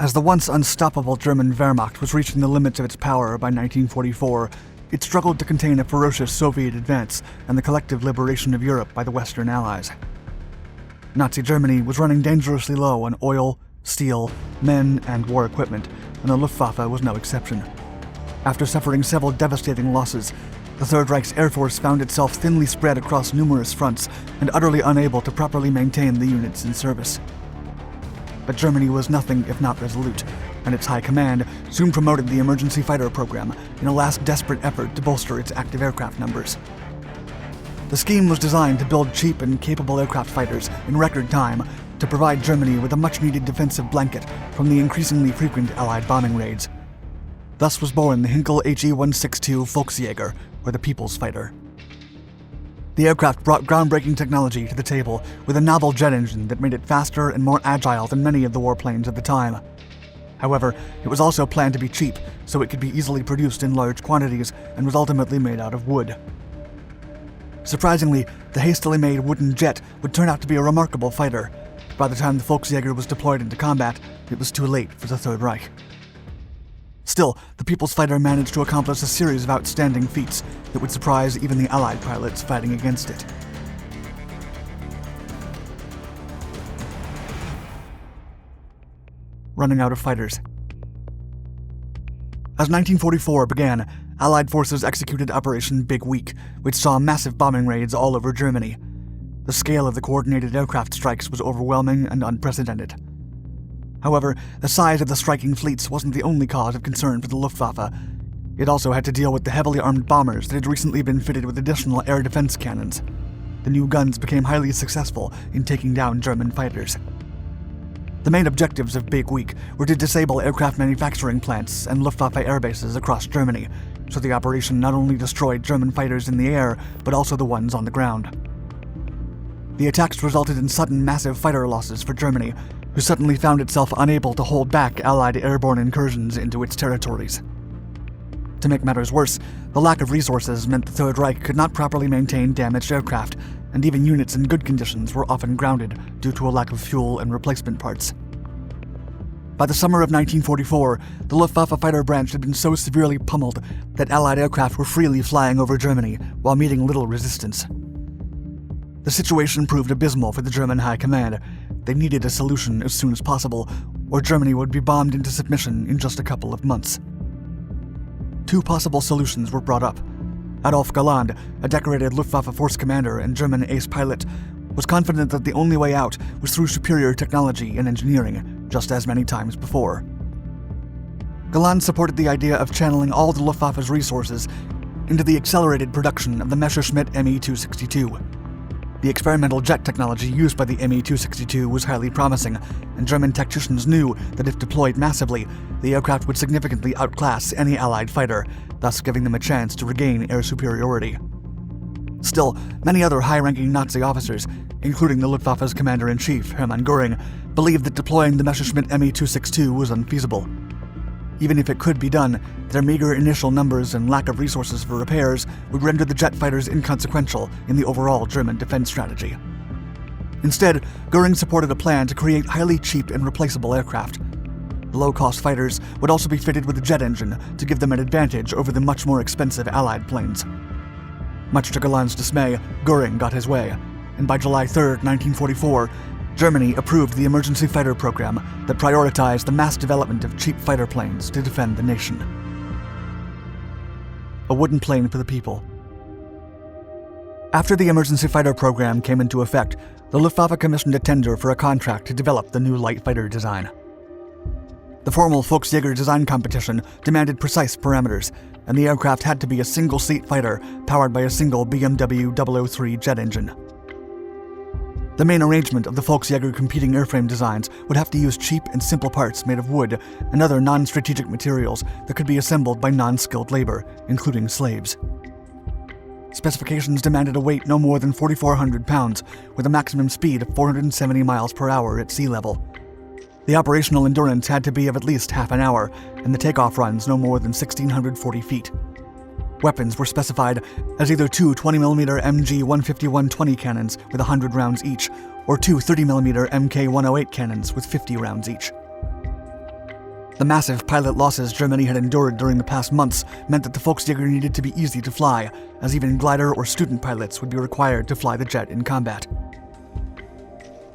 As the once unstoppable German Wehrmacht was reaching the limits of its power by 1944, it struggled to contain a ferocious Soviet advance and the collective liberation of Europe by the Western Allies. Nazi Germany was running dangerously low on oil, steel, men, and war equipment, and the Luftwaffe was no exception. After suffering several devastating losses, the Third Reich's Air Force found itself thinly spread across numerous fronts and utterly unable to properly maintain the units in service. But Germany was nothing if not resolute, and its high command soon promoted the emergency fighter program in a last desperate effort to bolster its active aircraft numbers. The scheme was designed to build cheap and capable aircraft fighters in record time to provide Germany with a much-needed defensive blanket from the increasingly frequent Allied bombing raids. Thus was born the Heinkel He 162 Volksjäger, or the People's Fighter. The aircraft brought groundbreaking technology to the table with a novel jet engine that made it faster and more agile than many of the warplanes at the time. However, it was also planned to be cheap, so it could be easily produced in large quantities and was ultimately made out of wood. Surprisingly, the hastily made wooden jet would turn out to be a remarkable fighter. By the time the Volksjäger was deployed into combat, it was too late for the Third Reich. Still, the People's Fighter managed to accomplish a series of outstanding feats that would surprise even the Allied pilots fighting against it. Running out of fighters. As 1944 began, Allied forces executed Operation Big Week, which saw massive bombing raids all over Germany. The scale of the coordinated aircraft strikes was overwhelming and unprecedented. However, the size of the striking fleets wasn't the only cause of concern for the Luftwaffe. It also had to deal with the heavily armed bombers that had recently been fitted with additional air defense cannons. The new guns became highly successful in taking down German fighters. The main objectives of Big Week were to disable aircraft manufacturing plants and Luftwaffe air bases across Germany, so the operation not only destroyed German fighters in the air, but also the ones on the ground. The attacks resulted in sudden massive fighter losses for Germany, who suddenly found itself unable to hold back Allied airborne incursions into its territories. To make matters worse, the lack of resources meant the Third Reich could not properly maintain damaged aircraft, and even units in good conditions were often grounded due to a lack of fuel and replacement parts. By the summer of 1944, the Luftwaffe fighter branch had been so severely pummeled that Allied aircraft were freely flying over Germany while meeting little resistance. The situation proved abysmal for the German High Command. They needed a solution as soon as possible, or Germany would be bombed into submission in just a couple of months. Two possible solutions were brought up. Adolf Galland, a decorated Luftwaffe force commander and German ace pilot, was confident that the only way out was through superior technology and engineering, just as many times before. Galland supported the idea of channeling all the Luftwaffe's resources into the accelerated production of the Messerschmitt Me-262. The experimental jet technology used by the Me-262 was highly promising, and German tacticians knew that if deployed massively, the aircraft would significantly outclass any Allied fighter, thus giving them a chance to regain air superiority. Still, many other high-ranking Nazi officers, including the Luftwaffe's commander-in-chief, Hermann Göring, believed that deploying the Messerschmitt Me-262 was unfeasible. Even if it could be done, their meager initial numbers and lack of resources for repairs would render the jet fighters inconsequential in the overall German defense strategy. Instead, Göring supported a plan to create highly cheap and replaceable aircraft. The low-cost fighters would also be fitted with a jet engine to give them an advantage over the much more expensive Allied planes. Much to Galland's dismay, Göring got his way, and by July 3, 1944, Germany approved the emergency fighter program that prioritized the mass development of cheap fighter planes to defend the nation. A wooden plane for the people. After the emergency fighter program came into effect, the Luftwaffe commissioned a tender for a contract to develop the new light fighter design. The formal Volksjäger design competition demanded precise parameters, and the aircraft had to be a single-seat fighter powered by a single BMW 003 jet engine. The main arrangement of the Volksjäger competing airframe designs would have to use cheap and simple parts made of wood and other non-strategic materials that could be assembled by non-skilled labor, including slaves. Specifications demanded a weight no more than 4,400 pounds, with a maximum speed of 470 miles per hour at sea level. The operational endurance had to be of at least half an hour, and the takeoff runs no more than 1,640 feet. Weapons were specified as either two 20mm MG-151-20 cannons with 100 rounds each, or two 30mm Mk-108 cannons with 50 rounds each. The massive pilot losses Germany had endured during the past months meant that the Volksjäger needed to be easy to fly, as even glider or student pilots would be required to fly the jet in combat.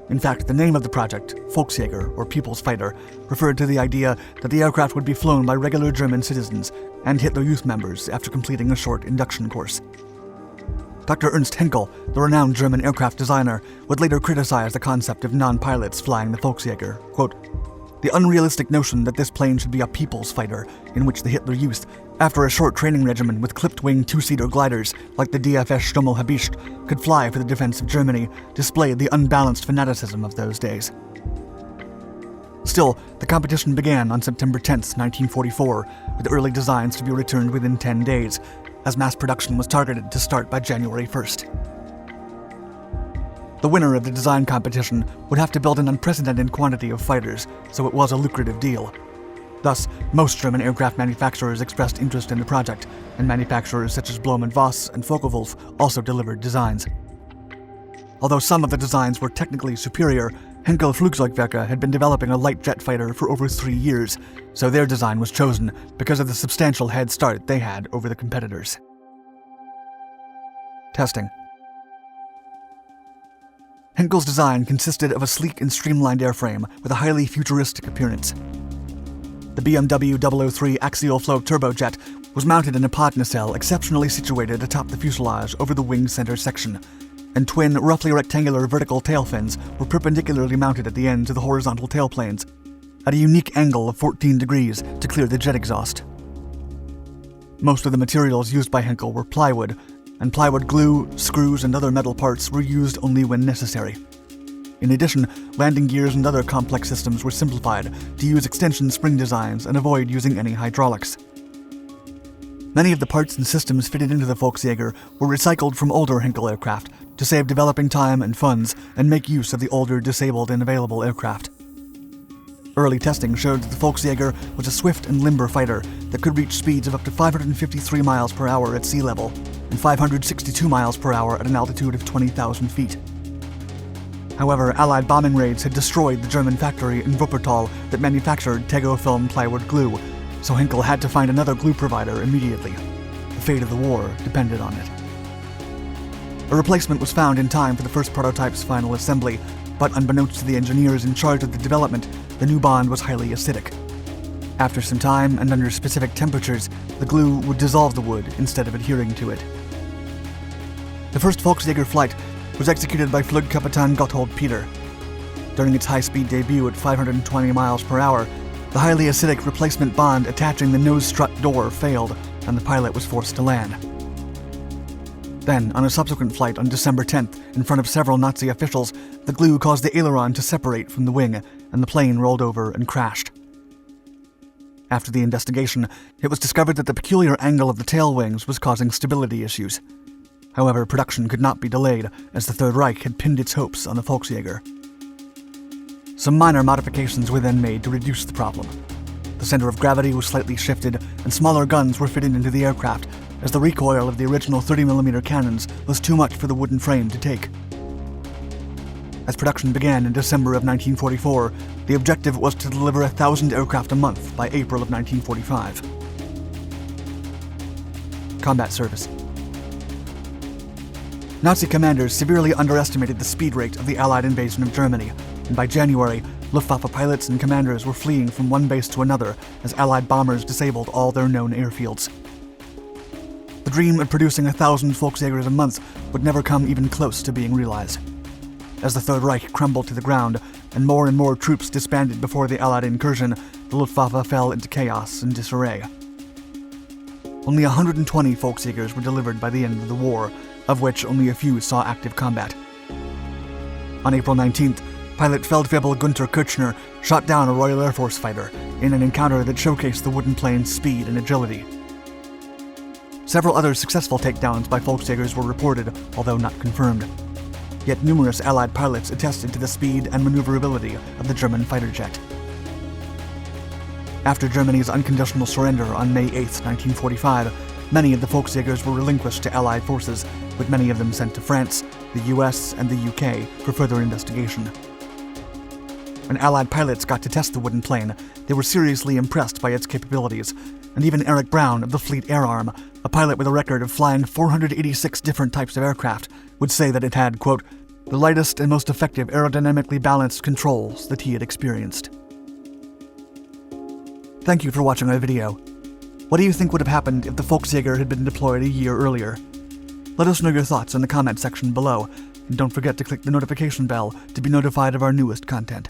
In fact, the name of the project, Volksjäger, or People's Fighter, referred to the idea that the aircraft would be flown by regular German citizens and Hitler Youth members after completing a short induction course. Dr. Ernst Heinkel, the renowned German aircraft designer, would later criticize the concept of non-pilots flying the Volksjäger, quote, "The unrealistic notion that this plane should be a people's fighter, in which the Hitler Youth, after a short training regimen with clipped-wing two-seater gliders like the DFS Sturmel-Habicht, could fly for the defense of Germany, displayed the unbalanced fanaticism of those days." Still, the competition began on September 10, 1944, with early designs to be returned within 10 days, as mass production was targeted to start by January 1st. The winner of the design competition would have to build an unprecedented quantity of fighters, so it was a lucrative deal. Thus, most German aircraft manufacturers expressed interest in the project, and manufacturers such as Blohm & Voss and Focke-Wulf also delivered designs. Although some of the designs were technically superior, Heinkel Flugzeugwerke had been developing a light jet fighter for over 3 years, so their design was chosen because of the substantial head start they had over the competitors. Testing. Heinkel's design consisted of a sleek and streamlined airframe with a highly futuristic appearance. The BMW 003 axial flow turbojet was mounted in a pod nacelle exceptionally situated atop the fuselage over the wing center section, and twin, roughly rectangular vertical tail fins were perpendicularly mounted at the ends of the horizontal tailplanes, at a unique angle of 14 degrees to clear the jet exhaust. Most of the materials used by Heinkel were plywood, and plywood glue, screws, and other metal parts were used only when necessary. In addition, landing gears and other complex systems were simplified to use extension spring designs and avoid using any hydraulics. Many of the parts and systems fitted into the Volksjäger were recycled from older Heinkel aircraft to save developing time and funds and make use of the older disabled and available aircraft. Early testing showed that the Volksjäger was a swift and limber fighter that could reach speeds of up to 553 miles per hour at sea level and 562 miles per hour at an altitude of 20,000 feet. However, Allied bombing raids had destroyed the German factory in Wuppertal that manufactured Tego film plywood glue, so Heinkel had to find another glue provider immediately. The fate of the war depended on it. A replacement was found in time for the first prototype's final assembly, but unbeknownst to the engineers in charge of the development, the new bond was highly acidic. After some time and under specific temperatures, the glue would dissolve the wood instead of adhering to it. The first Volksjäger flight was executed by Flugkapitän Gotthold Peter. During its high-speed debut at 520 miles per hour, the highly acidic replacement bond attaching the nose strut door failed, and the pilot was forced to land. Then, on a subsequent flight on December 10th, in front of several Nazi officials, the glue caused the aileron to separate from the wing, and the plane rolled over and crashed. After the investigation, it was discovered that the peculiar angle of the tail wings was causing stability issues. However, production could not be delayed, as the Third Reich had pinned its hopes on the Volksjäger. Some minor modifications were then made to reduce the problem. The center of gravity was slightly shifted, and smaller guns were fitted into the aircraft, as the recoil of the original 30mm cannons was too much for the wooden frame to take. As production began in December of 1944, the objective was to deliver 1,000 aircraft a month by April of 1945. Combat service. Nazi commanders severely underestimated the speed rate of the Allied invasion of Germany, and by January, Luftwaffe pilots and commanders were fleeing from one base to another as Allied bombers disabled all their known airfields. The dream of producing 1,000 Volksjägers a month would never come even close to being realized. As the Third Reich crumbled to the ground and more troops disbanded before the Allied incursion, the Luftwaffe fell into chaos and disarray. Only 120 Volksjägers were delivered by the end of the war, of which only a few saw active combat. On April 19th, pilot Feldwebel Gunther Kirchner shot down a Royal Air Force fighter in an encounter that showcased the wooden plane's speed and agility. Several other successful takedowns by Volksjägers were reported, although not confirmed. Yet numerous Allied pilots attested to the speed and maneuverability of the German fighter jet. After Germany's unconditional surrender on May 8, 1945, many of the Volksjägers were relinquished to Allied forces, with many of them sent to France, the US, and the UK for further investigation. When Allied pilots got to test the wooden plane, they were seriously impressed by its capabilities, and even Eric Brown of the Fleet Air Arm, a pilot with a record of flying 486 different types of aircraft, would say that it had, quote, the lightest and most effective aerodynamically balanced controls that he had experienced. Thank you for watching our video. What do you think would have happened if the Volksjäger had been deployed a year earlier? Let us know your thoughts in the comment section below, and don't forget to click the notification bell to be notified of our newest content.